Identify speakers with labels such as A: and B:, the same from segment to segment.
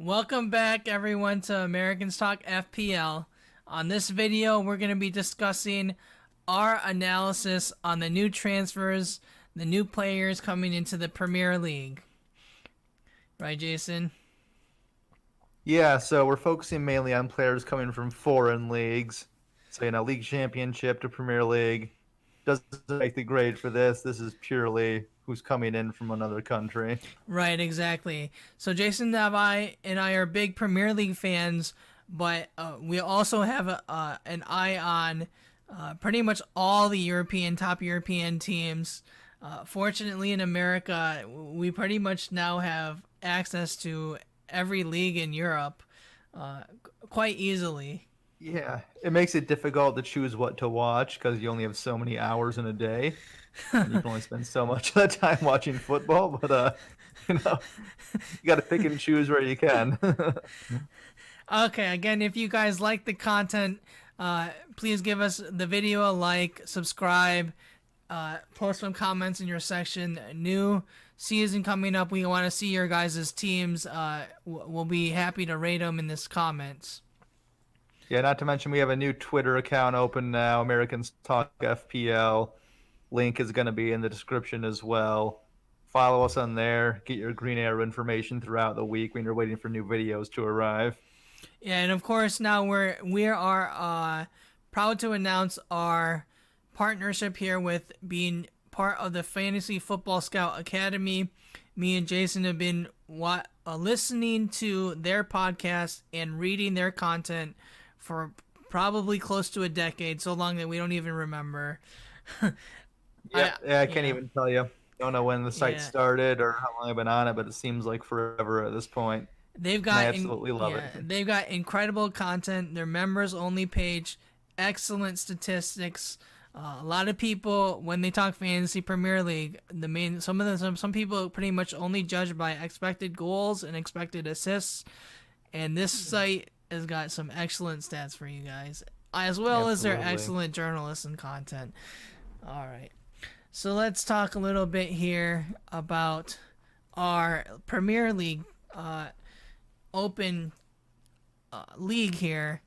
A: Welcome back, everyone, to Americans Talk FPL. On this video, we're going to be discussing our analysis on the new transfers, the new players coming into the Premier League. Right, Jason?
B: Yeah, so we're focusing mainly on players coming from foreign leagues. So, League Championship to Premier League doesn't make the grade for this. This is purely who's coming in from another country.
A: Right, exactly. So Jason and I are big Premier League fans, but we also have an eye on pretty much all the top European teams. Fortunately, in America, we pretty much now have access to every league in Europe quite easily.
B: Yeah, it makes it difficult to choose what to watch because you only have so many hours in a day. And you can only spend so much of the time watching football, but you got to pick and choose where you can.
A: Okay, again, if you guys like the content, please give us the video a like, subscribe, post some comments in your section. New season coming up. We want to see your guys' teams. We'll be happy to rate them in this comments.
B: Yeah, not to mention we have a new Twitter account open now, Americans Talk FPL. Link is going to be in the description as well. Follow us on there. Get your Green Arrow information throughout the week when you're waiting for new videos to arrive.
A: Yeah, and of course now we are proud to announce our partnership here with being part of the Fantasy Football Scout Academy. Me and Jason have been listening to their podcast and reading their content for probably close to a decade, so long that we don't even remember.
B: I can't even tell you. Don't know when the site started or how long I've been on it, but it seems like forever at this point. I absolutely love it.
A: They've got incredible content. Their members only page, excellent statistics. A lot of people, when they talk fantasy Premier League, some people pretty much only judge by expected goals and expected assists, and this site has got some excellent stats for you guys, as well as their excellent journalists and content. All right, so let's talk a little bit here about our Premier League open league here.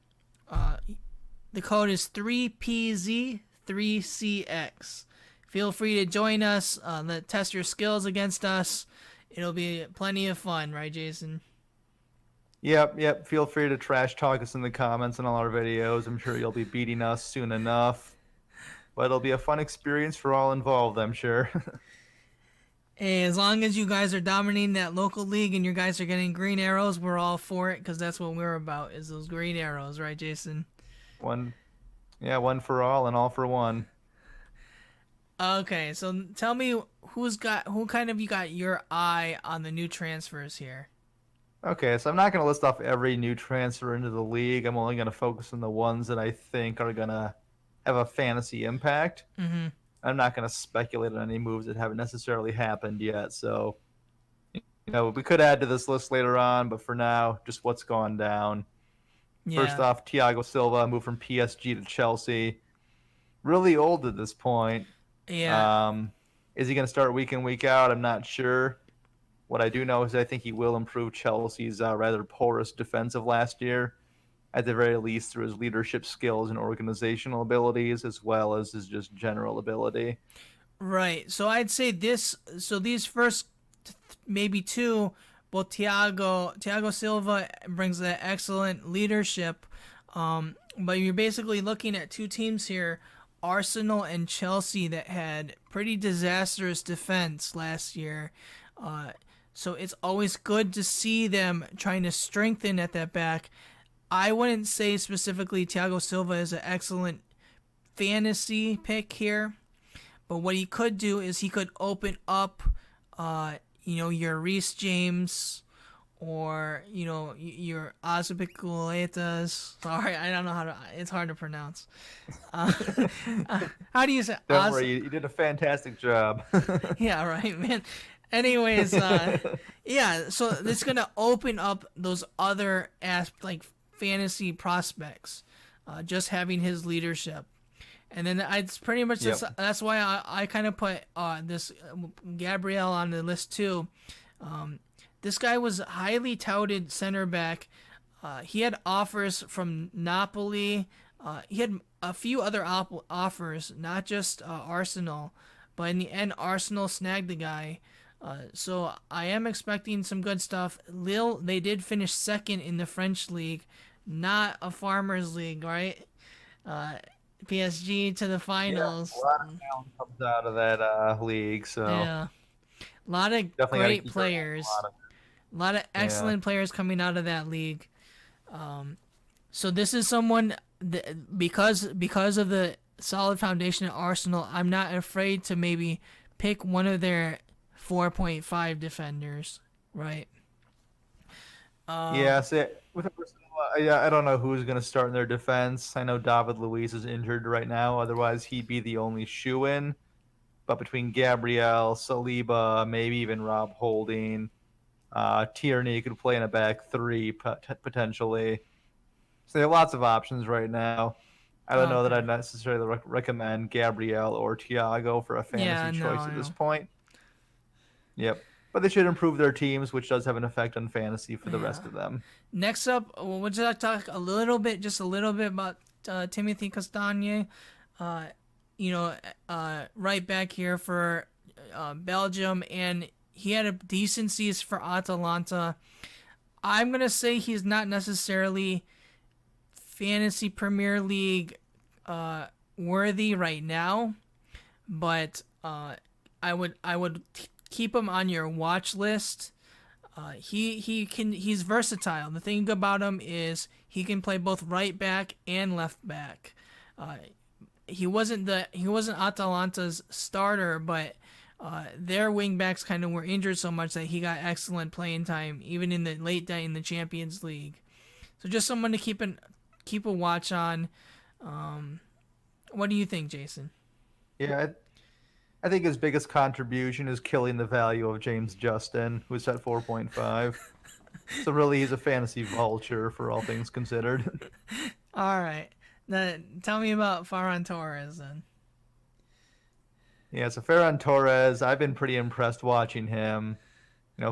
A: The code is 3PZ3CX. Feel free to join us. Test your skills against us. It'll be plenty of fun, right, Jason?
B: Yep. Feel free to trash talk us in the comments on all our videos. I'm sure you'll be beating us soon enough. But it'll be a fun experience for all involved, I'm sure.
A: Hey, as long as you guys are dominating that local league and you guys are getting green arrows, we're all for it, because that's what we're about, is those green arrows, right, Jason?
B: One for all for one.
A: Okay, so tell me who kind of you got your eye on the new transfers here?
B: Okay, so I'm not going to list off every new transfer into the league. I'm only going to focus on the ones that I think are going to have a fantasy impact.
A: Mm-hmm.
B: I'm not going to speculate on any moves that haven't necessarily happened yet. So, we could add to this list later on, but for now, just what's gone down.
A: Yeah.
B: First off, Thiago Silva moved from PSG to Chelsea. Really old at this point.
A: Yeah.
B: Is he going to start week in, week out? I'm not sure. What I do know is I think he will improve Chelsea's rather porous defense of last year, at the very least through his leadership skills and organizational abilities, as well as his just general ability.
A: Right. So I'd say these first maybe two, both Thiago Silva brings that excellent leadership, but you're basically looking at two teams here, Arsenal and Chelsea, that had pretty disastrous defense last year. So it's always good to see them trying to strengthen at that back. I wouldn't say specifically Thiago Silva is an excellent fantasy pick here, but what he could do is he could open up, your Reece James or, your Azpilicuetas. Sorry, I don't know it's hard to pronounce. How do you say?
B: Don't worry, you did a fantastic job.
A: Yeah, right, man. Anyways, so it's going to open up those other fantasy prospects, just having his leadership. And then it's pretty much that's why I kind of put this Gabriel on the list too. This guy was highly touted center back. He had offers from Napoli. He had a few other offers, not just Arsenal, but in the end, Arsenal snagged the guy. So I am expecting some good stuff. Lille, they did finish second in the French league, not a farmers league, right? Uh, PSG to the
B: Yeah, a
A: finals.
B: lot of talent comes out of that league, so
A: Yeah, a lot of
B: definitely got to
A: great
B: keep your eye on a
A: players,
B: lot of
A: a lot of
B: it. Yeah.
A: excellent players coming out of that league. So this is someone that, because of the solid foundation at Arsenal, I'm not afraid to maybe pick one of their 4.5 defenders, right?
B: Yeah, see, with Arsenal, I don't know who's going to start in their defense. I know David Luiz is injured right now. Otherwise, he'd be the only shoe-in. But between Gabriel, Saliba, maybe even Rob Holding, Tierney could play in a back three potentially. So there are lots of options right now. I don't know that
A: Okay.
B: I'd necessarily recommend Gabriel or Thiago for a
A: Yeah,
B: fantasy choice
A: no,
B: at this
A: no.
B: point. Yep. But they should improve their teams, which does have an effect on fantasy for the
A: Yeah.
B: rest of them.
A: Next up, we'll just talk a little bit, just a little bit about Timothy Castagne. Uh, right back here for Belgium, and he had a decent season for Atalanta. I'm gonna say he's not necessarily fantasy Premier League worthy right now, but I would keep him on your watch list. He's versatile. The thing about him is he can play both right back and left back. Uh, he wasn't Atalanta's starter, but their wingbacks kind of were injured so much that he got excellent playing time even in the late day in the Champions League. So just someone to keep a watch on. What do you think, Jason?
B: Yeah, I think his biggest contribution is killing the value of James Justin, who's at 4.5. So really, he's a fantasy vulture for all things considered.
A: All right, now tell me about Ferran Torres then.
B: Yeah, so Ferran Torres, I've been pretty impressed watching him.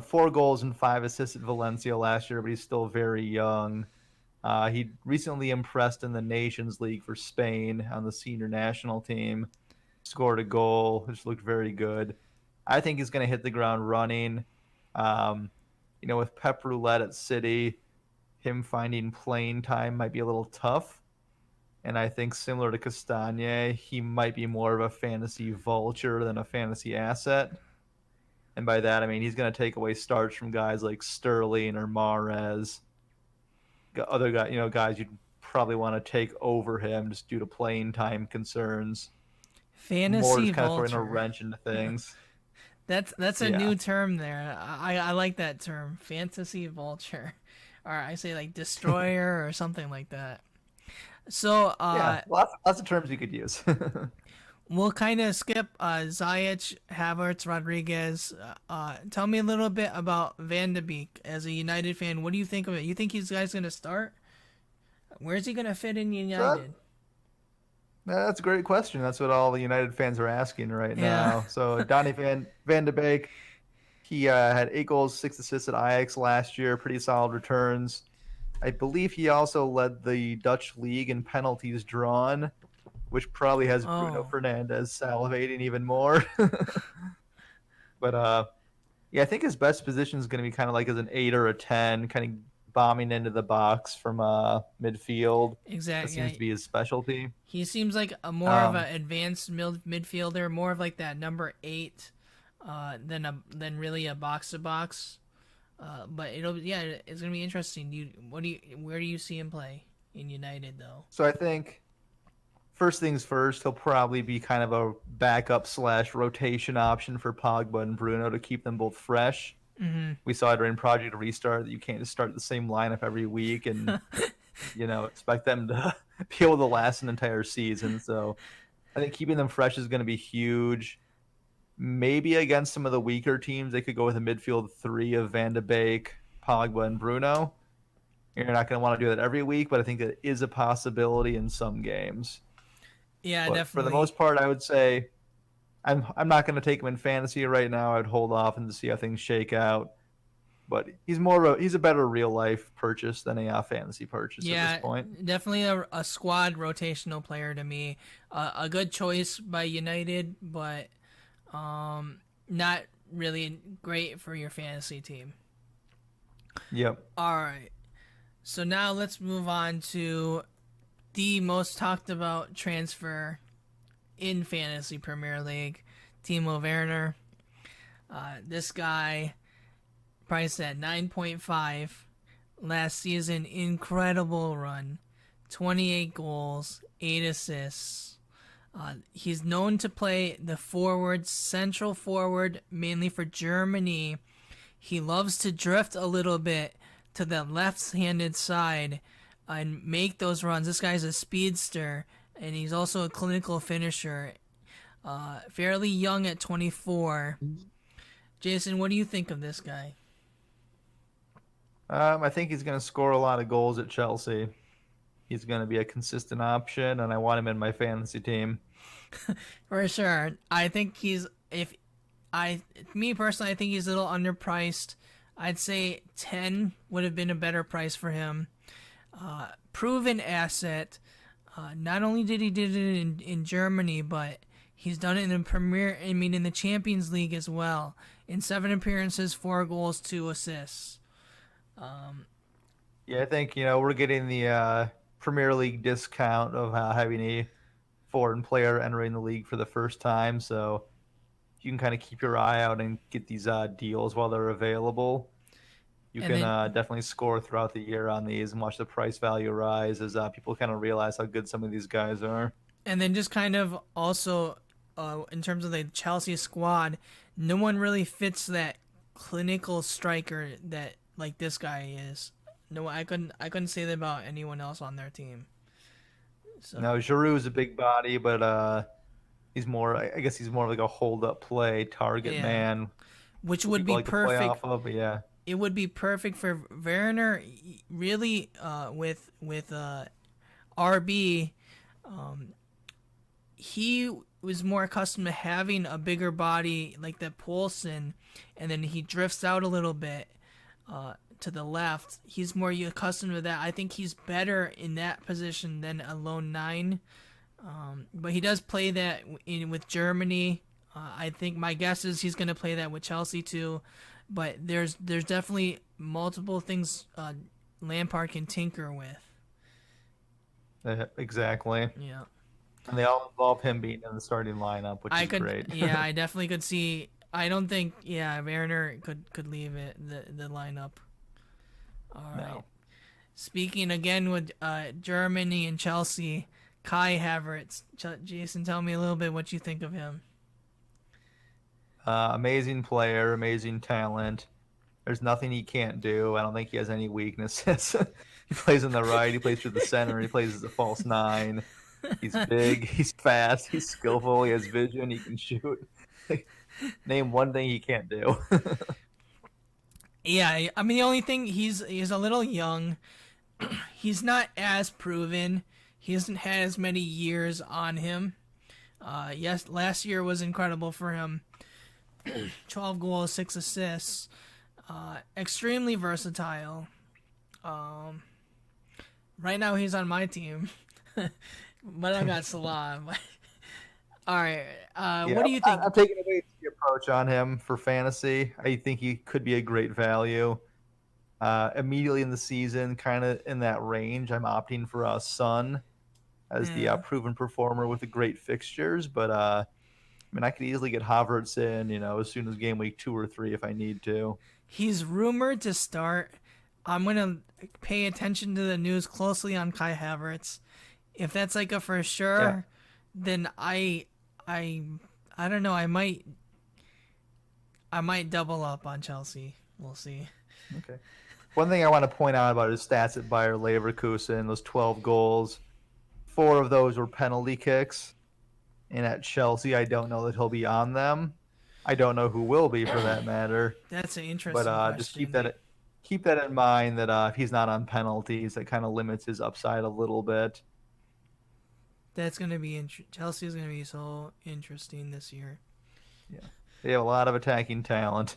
B: 4 goals and 5 assists at Valencia last year, but he's still very young. He recently impressed in the Nations League for Spain on the senior national team. Scored a goal, which looked very good. I think he's going to hit the ground running. Um, with Pep Roulette at City, him finding playing time might be a little tough. And I think similar to Castagne, he might be more of a fantasy vulture than a fantasy asset. And by that, I mean he's going to take away starts from guys like Sterling or Mahrez, other guys you'd probably want to take over him just due to playing time concerns. More
A: Fantasy
B: just kind of throwing a
A: vulture.
B: wrench into things.
A: That's a
B: Yeah.
A: new term there. I like that term, fantasy vulture, or I say like destroyer or something like that. So
B: Yeah, lots of terms you could use.
A: we'll kind of skip Ziyech, Havertz, Rodriguez. Tell me a little bit about Van de Beek as a United fan. What do you think of it? You think he's guys gonna start? Where's he gonna fit in
B: So
A: United?
B: that's a great question. That's what all the United fans are asking right
A: Yeah.
B: now. So Donny Van de Beek, he had 8 goals, 6 assists at Ajax last year. Pretty solid returns. I believe he also led the Dutch league in penalties drawn, which probably has Bruno
A: Oh,
B: Fernandes salivating even more. But yeah, I think his best position is going to be kind of like as an 8 or a 10, kind of bombing into the box from midfield. That
A: exactly.
B: seems
A: Yeah.
B: to be his specialty.
A: He seems like a more of
B: Um,
A: an advanced midfielder, more of like that number 8, than really a box to box. But it's gonna be interesting. Where do you see him play in United though?
B: so I think first things first, he'll probably be kind of a backup slash rotation option for Pogba and Bruno to keep them both fresh.
A: Mm-hmm.
B: We saw during Project Restart that you can't just start the same lineup every week and expect them to be able to last an entire season. So I think keeping them fresh is going to be huge. Maybe against some of the weaker teams, they could go with a midfield three of Van de Beek, Pogba, and Bruno. You're not going to want to do that every week, but I think that is a possibility in some games.
A: Yeah,
B: But for the
A: definitely.
B: most part, I would say I'm not going to take him in fantasy right now. I'd hold off and see how things shake out. but he's a better real life purchase than a fantasy purchase at this
A: Yeah,
B: point.
A: definitely a squad rotational player to me. A good choice by United, but not really great for your fantasy team.
B: Yep.
A: All right. So now let's move on to the most talked about transfer in fantasy Premier League, Timo Werner. This guy priced at 9.5 last season, incredible run, 28 goals, 8 assists. He's known to play the forward, central forward, mainly for Germany. He loves to drift a little bit to the left-handed side and make those runs. This guy's a speedster, and he's also a clinical finisher. Fairly young at 24. Jason, what do you think of this guy?
B: I think he's going to score a lot of goals at Chelsea. He's going to be a consistent option, and I want him in my fantasy team.
A: For sure. I think me personally, I think he's a little underpriced. I'd say 10 would have been a better price for him. Proven asset. Not only did he did it in Germany, but he's done it in the Champions League as well. In 7 appearances, 4 goals, 2 assists.
B: Yeah, I think we're getting the Premier League discount of having a foreign player entering the league for the first time, so you can kind of keep your eye out and get these deals while they're available. You
A: And
B: can
A: then
B: definitely score throughout the year on these and watch the price value rise as people kind of realize how good some of these guys are.
A: And then just kind of also, in terms of the Chelsea squad, no one really fits that clinical striker that like this guy is. No, I couldn't say that about anyone else on their team. So
B: Now, Giroud is a big body, but he's more. I guess he's more like a hold-up play target
A: yeah,
B: man.
A: which
B: Who
A: would
B: people
A: be
B: like to play
A: perfect.
B: off of. But yeah,
A: It would be perfect for Werner. Really, with RB, he was more accustomed to having a bigger body like that Poulsen, and then he drifts out a little bit to the left. He's more accustomed to that. I think he's better in that position than a lone 9. But he does play that with Germany. I think my guess is he's going to play that with Chelsea too. But there's definitely multiple things Lampard can tinker with.
B: exactly.
A: Yeah.
B: And they all involve him being in the starting lineup, which is great.
A: Yeah, I definitely could see. I don't think, Werner could leave the lineup. All right.
B: No.
A: Speaking again with Germany and Chelsea, Kai Havertz. Jason, tell me a little bit what you think of him.
B: Amazing player, amazing talent. There's nothing he can't do. I don't think he has any weaknesses. He plays on the right. He plays through the center. He plays as a false 9. He's big. He's fast. He's skillful. He has vision. He can shoot. Name one thing he can't do.
A: Yeah, I mean the only thing he's a little young. He's not as proven. He hasn't had as many years on him. Yes, last year was incredible for him. 12 goals, 6 assists. Extremely versatile. Right now he's on my team, but I got Salah. All right, what do you think?
B: I'm taking a wait-and-see approach on him for fantasy. I think he could be a great value. Immediately in the season, kind of in that range, I'm opting for Son as the
A: Yeah.
B: proven performer with the great fixtures. But I mean, I could easily get Havertz in, as soon as game week 2 or 3 if I need to.
A: He's rumored to start. I'm gonna pay attention to the news closely on Kai Havertz. If that's like a for sure, then I don't know. I might double up on Chelsea. We'll see.
B: Okay. One thing I want to point out about his stats at Bayer Leverkusen, those 12 goals, 4 of those were penalty kicks. And at Chelsea, I don't know that he'll be on them. I don't know who will be for that matter.
A: That's an interesting
B: But
A: question.
B: just keep that in mind that if he's not on penalties, that kind of limits his upside a little bit.
A: That's gonna be Chelsea is gonna be so interesting this year.
B: Yeah, they have a lot of attacking talent.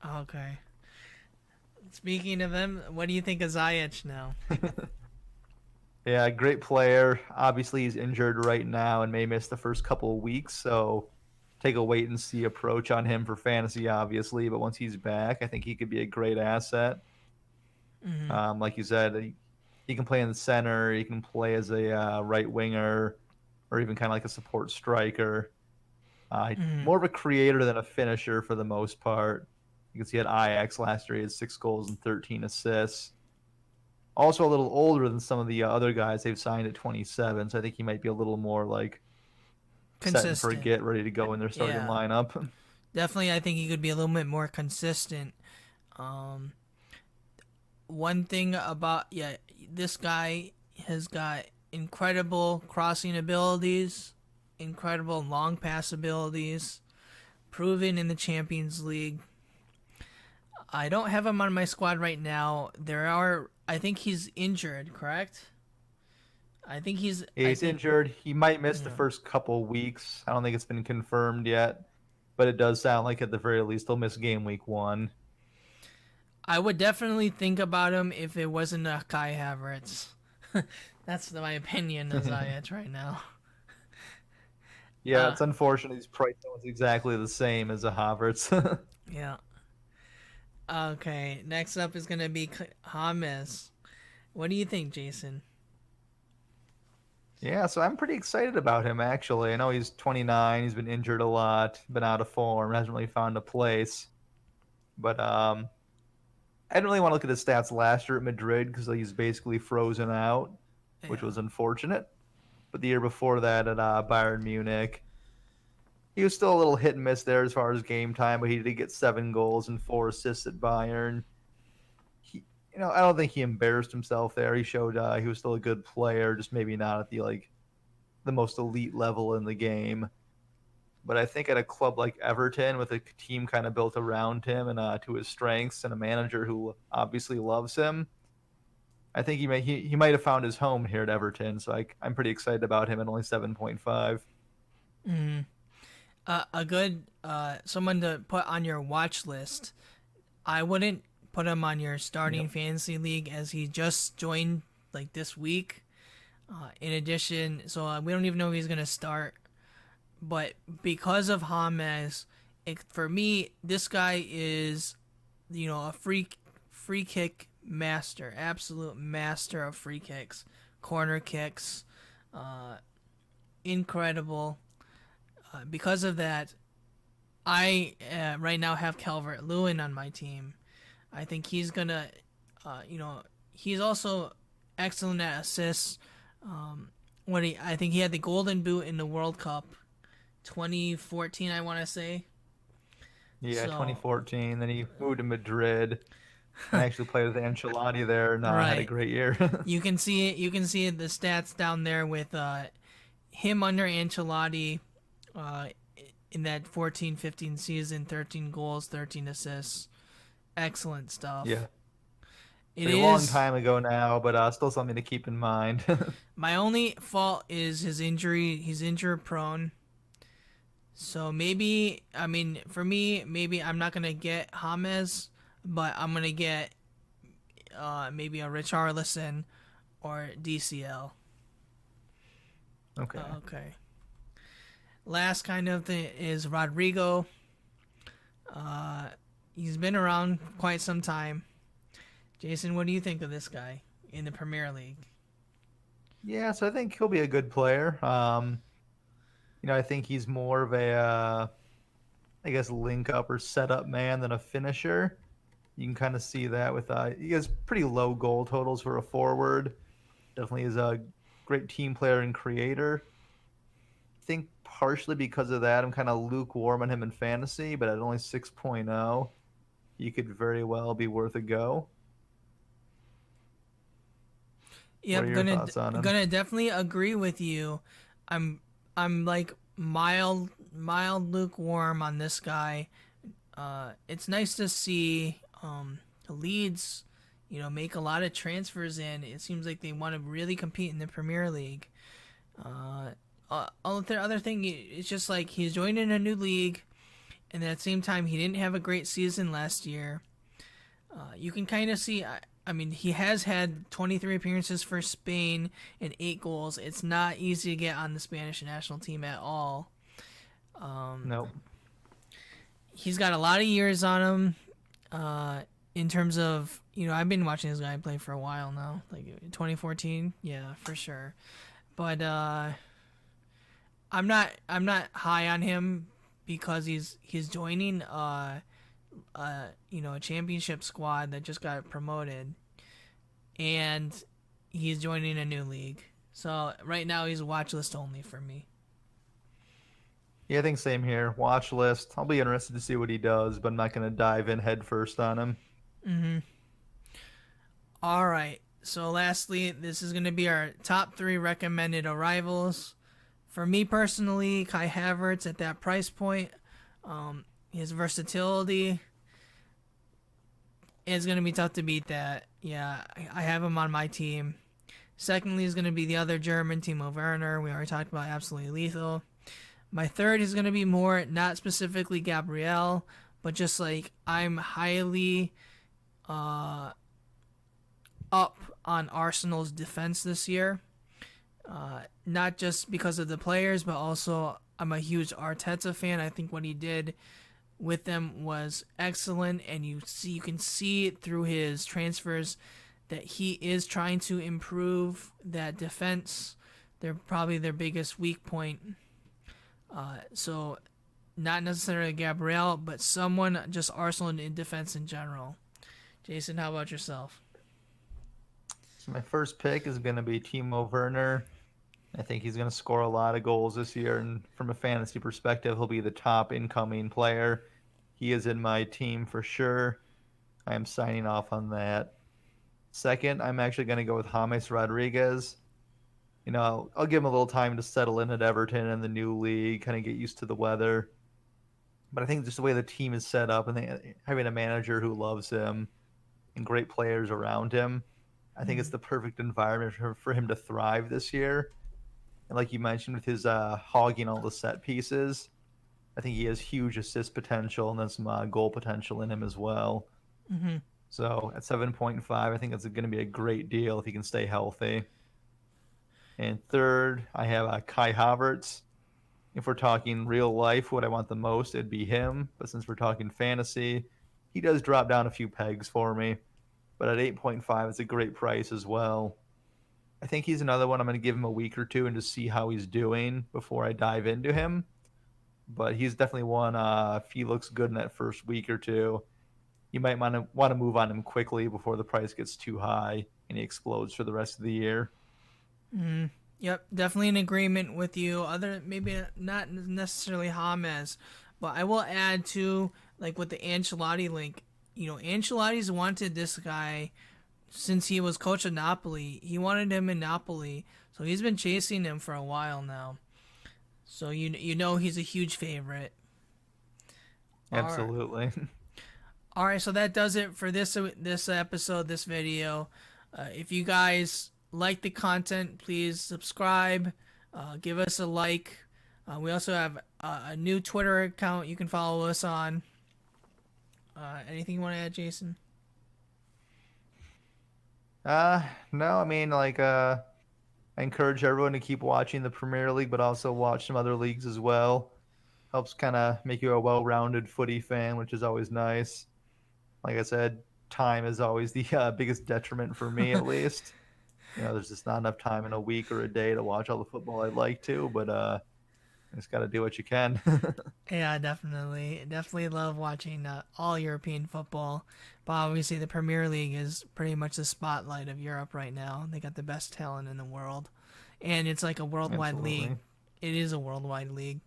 A: Okay. Speaking of him, what do you think of Ziyech now?
B: Yeah, great player. Obviously, he's injured right now and may miss the first couple of weeks. So take a wait and see approach on him for fantasy, obviously. But once he's back, I think he could be a great asset.
A: Mm-hmm.
B: Like you said, he can play in the center. He can play as a right winger, or even kind of like a support striker.
A: Mm-hmm.
B: More of a creator than a finisher for the most part. You can see at Ajax last year, he had 6 goals and 13 assists. Also a little older than some of the other guys they've signed at 27, so I think he might be a little more like set and
A: Consistent.
B: forget, ready to go in their starting
A: Yeah.
B: lineup.
A: Definitely, I think he could be a little bit more consistent. Um, One thing about, yeah, this guy has got incredible crossing abilities, incredible long pass abilities, proven in the Champions League. I don't have him on my squad right now. I think he's injured, correct?
B: Yeah,
A: I
B: he's
A: think,
B: injured. He might miss the
A: yeah.
B: first couple weeks. I don't think it's been confirmed yet, but it does sound like at the very least he'll miss game week 1.
A: I would definitely think about him if it wasn't a Kai Havertz. That's my opinion of Ziyech right now.
B: Yeah,
A: Uh,
B: it's unfortunate he's priced almost exactly the same as a Havertz.
A: yeah. Okay, next up is gonna be James. What do you think, Jason?
B: Yeah, so I'm pretty excited about him actually. I know he's 29, he's been injured a lot, been out of form, hasn't really found a place. But I didn't really want to look at his stats last year at Madrid because he's basically frozen out, which
A: Yeah.
B: was unfortunate. But the year before that at Bayern Munich, he was still a little hit and miss there as far as game time, but he did get 7 goals and 4 assists at Bayern. He, I don't think he embarrassed himself there. He showed he was still a good player, just maybe not at the most elite level in the game. But I think at a club like Everton, with a team kind of built around him and to his strengths, and a manager who obviously loves him, I think he might have found his home here at Everton. So I'm pretty excited about him at only 7.5.
A: Mm. A good someone to put on your watch list. I wouldn't put him on your starting
B: Yep.
A: fantasy league as he just joined like this week. In addition, so we don't even know if he's gonna start. But because of James, for me, this guy is, a free kick master, absolute master of free kicks, corner kicks, uh, incredible. Because of that, I right now have Calvert Lewin on my team. I think he's gonna, he's also excellent at assists. I think he had the Golden Boot in the World Cup, 2014, I want to say.
B: Yeah,
A: So
B: 2014. Then he moved to Madrid and actually played with Ancelotti there and had a
A: right,
B: great year.
A: you can see it. You can see the stats down there with him under Ancelotti, uh, in that 14-15 season, 13 goals, 13 assists, excellent stuff.
B: Yeah,
A: It
B: pretty long
A: is.
B: time ago now, but still something to keep in mind.
A: My only fault is his injury. He's injury prone. So maybe, I mean, for me, maybe I'm not gonna get James, but I'm gonna get maybe a Richarlison or DCL.
B: Okay.
A: Okay. Last kind of thing is Rodrigo. Uh, he's been around quite some time. Jason, what do you think of this guy in the Premier League?
B: Yeah, so I think he'll be a good player. I think he's more of a, I guess, link up or setup man than a finisher. You can kind of see that with he has pretty low goal totals for a forward. Definitely is a great team player and creator. I think partially because of that, I'm kind of lukewarm on him in fantasy, but at only 6.0, he could very well be worth a go. What are
A: Yep,
B: your thoughts on him?
A: gonna definitely agree with you. I'm I'm like mild lukewarm on this guy. It's nice to see Leeds, make a lot of transfers in. It seems like they want to really compete in the Premier League. The other thing, it's just like he's joining a new league, and at the same time, he didn't have a great season last year. You can kind of see. I mean, he has had 23 appearances for Spain and 8 goals. It's not easy to get on the Spanish national team at all.
B: Nope.
A: He's got a lot of years on him. In terms of, I've been watching this guy play for a while now, like 2014. Yeah, for sure. But I'm not high on him because he's joining a championship squad that just got promoted, and he's joining a new league. So right now he's watch list only for me.
B: Yeah, I think same here. Watch list. I'll be interested to see what he does, but I'm not going to dive in head first on him.
A: All right. So lastly, this is going to be our top 3 recommended arrivals. For me personally, Kai Havertz at that price point, his versatility is going to be tough to beat that. Yeah, I have him on my team. Secondly is going to be the other German, Timo Werner. We already talked about absolutely lethal. My third is going to be more, not specifically Gabriel, but just like I'm highly up on Arsenal's defense this year. Not just because of the players, but also I'm a huge Arteta fan. I think what he did with them was excellent, and you can see it through his transfers that he is trying to improve that defense. They're probably their biggest weak point. So not necessarily Gabriel, but someone, just Arsenal in defense in general. Jason, how about yourself?
B: So my first pick is going to be Timo Werner. I think he's going to score a lot of goals this year, and from a fantasy perspective, he'll be the top incoming player. He is in my team for sure. I am signing off on that. Second, I'm actually going to go with James Rodriguez. I'll give him a little time to settle in at Everton and the new league, kind of get used to the weather. But I think just the way the team is set up and having a manager who loves him and great players around him, I think it's the perfect environment for him to thrive this year. And like you mentioned, with his hogging all the set pieces, I think he has huge assist potential and then some goal potential in him as well. So at 7.5, I think it's going to be a great deal if he can stay healthy. And third, I have Kai Havertz. If we're talking real life, what I want the most, it'd be him. But since we're talking fantasy, he does drop down a few pegs for me. But at 8.5, it's a great price as well. I think he's another one I'm going to give him a week or two and just see how he's doing before I dive into him. But he's definitely one, if he looks good in that first week or two, you might want to move on him quickly before the price gets too high and he explodes for the rest of the year.
A: Yep, definitely in agreement with you. Maybe not necessarily James, but I will add to, like, with the Ancelotti link. Ancelotti's wanted this guy since he was coach of Napoli. He wanted him in Napoli, so he's been chasing him for a while now. So he's a huge favorite.
B: Absolutely.
A: All right, so that does it for this episode, this video. If you guys like the content, please subscribe, give us a like. We also have a new Twitter account you can follow us on. Anything you want to add, Jason?
B: No, I mean, I encourage everyone to keep watching the Premier League, but also watch some other leagues as well. Helps kind of make you a well-rounded footy fan, which is always nice. Like I said, time is always the biggest detriment for me, at least. There's just not enough time in a week or a day to watch all the football I'd like to, but you just got to do what you can.
A: Yeah, definitely. Definitely love watching all European football. But obviously the Premier League is pretty much the spotlight of Europe right now. They got the best talent in the world. And it's like a worldwide league. It is a worldwide league.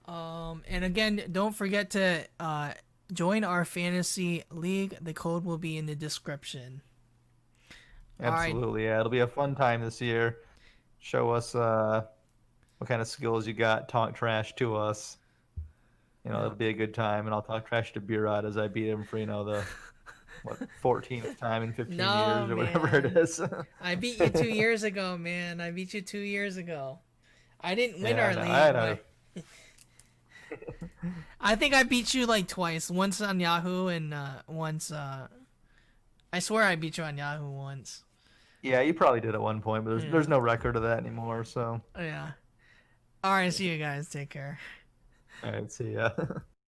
A: And again, don't forget to join our fantasy league. The code will be in the description.
B: Absolutely, yeah. It'll be a fun time this year. Show us what kind of skills you got. Talk trash to us. It'll be a good time, and I'll talk trash to Birad as I beat him for the 14th time in 15 years or whatever it is.
A: I beat you 2 years ago, man. I beat you 2 years ago. I didn't win our league. I think I beat you like twice. Once on Yahoo and once. I swear I beat you on Yahoo once.
B: Yeah, you probably did at one point, but
A: Yeah.
B: there's no record of that anymore. So,
A: Yeah. All right. See you guys. Take care.
B: all right, see ya.